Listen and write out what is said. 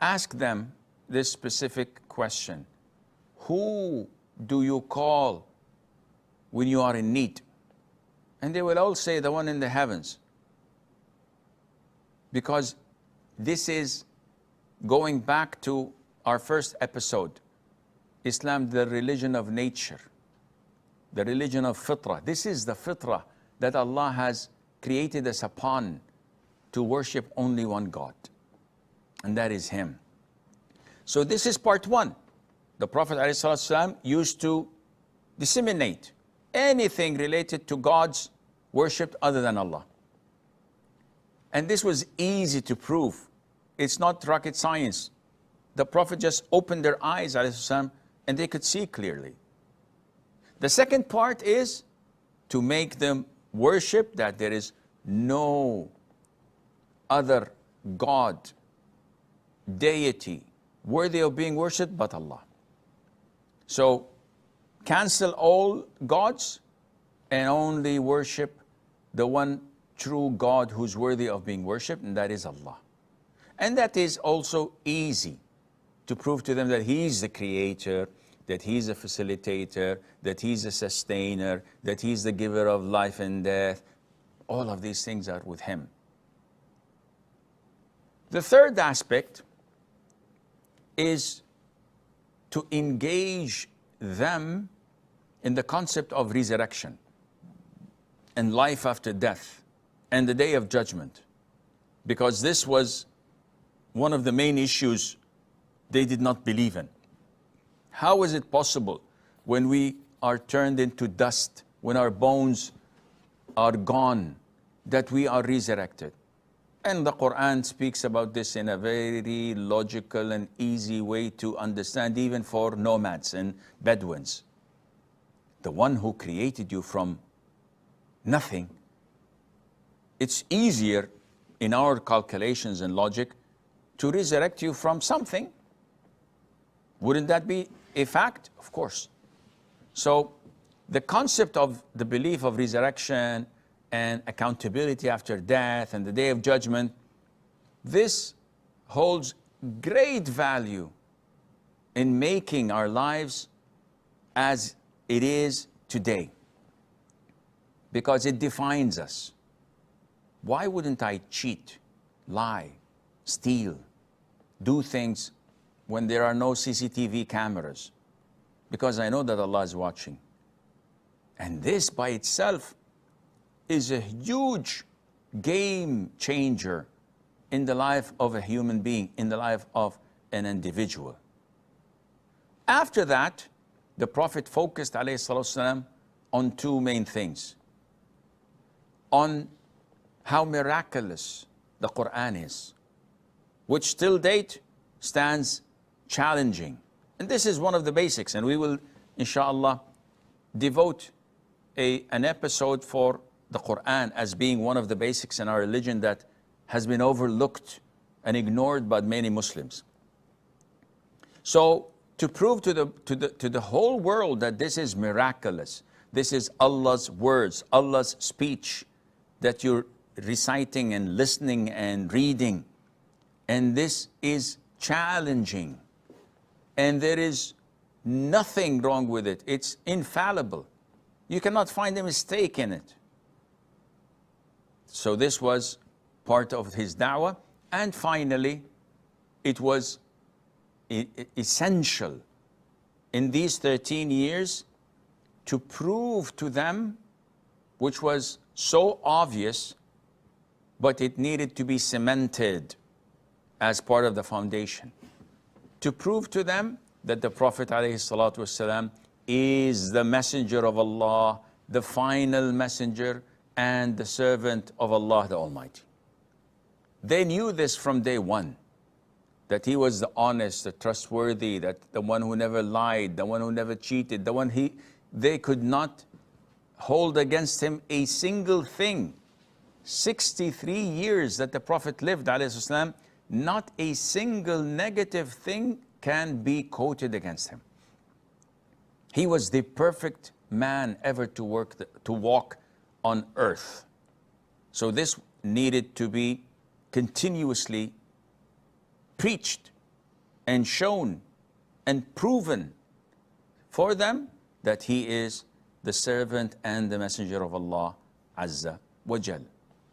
ask them this specific question: who do you call when you are in need? And they will all say, the one in the heavens. Because this is going back to our first episode. Islam, the religion of nature, the religion of fitrah. This is the fitrah that Allah has created us upon, to worship only one God, and that is Him. So this is part one. The Prophet ﷺ used to disseminate anything related to God's worship other than Allah. And this was easy to prove. It's not rocket science. The Prophet just opened their eyes, ﷺ, and they could see clearly. The second part is to make them worship that there is no other God, deity, worthy of being worshipped but Allah. So cancel all gods and only worship the one true God who's worthy of being worshipped, and that is Allah. And that is also easy to prove to them, that He's the creator, that He's a facilitator, that He's a sustainer, that He's the giver of life and death. All of these things are with Him. The third aspect is to engage them in the concept of resurrection and life after death and the day of judgment, because this was one of the main issues they did not believe in. How is it possible when we are turned into dust, when our bones are gone, that we are resurrected? And the Quran speaks about this in a very logical and easy way to understand, even for nomads and Bedouins. The one who created you from nothing, it's easier in our calculations and logic to resurrect you from something. Wouldn't that be a fact? Of course. So the concept of the belief of resurrection and accountability after death and the day of judgment, this holds great value in making our lives as it is today, because it defines us. Why wouldn't I cheat, lie, steal, do things when there are no CCTV cameras? Because I know that Allah is watching. And this by itself is a huge game changer in the life of a human being, in the life of an individual. After that, the Prophet focused ﷺ on two main things: on how miraculous the Quran is, which till date stands challenging. And this is one of the basics, and we will, inshallah, devote an episode for the Quran as being one of the basics in our religion that has been overlooked and ignored by many Muslims. So to prove to the whole world that this is miraculous, this is Allah's words, Allah's speech that you're reciting and listening and reading, and this is challenging, and there is nothing wrong with it. It's infallible. You cannot find a mistake in it. So this was part of his da'wah. And finally, it was essential in these 13 years to prove to them, which was so obvious, but it needed to be cemented as part of the foundation, to prove to them that the Prophet ﷺ is the messenger of Allah, the final messenger and the servant of Allah the Almighty. They knew this from day one, that he was the honest, the trustworthy, that the one who never lied, the one who never cheated, the one they could not hold against him a single thing. 63 years that the Prophet lived, ﷺ, not a single negative thing can be quoted against him. He was the perfect man ever to walk on earth. So this needed to be continuously preached and shown and proven for them that he is the servant and the messenger of Allah Azza wa Jal.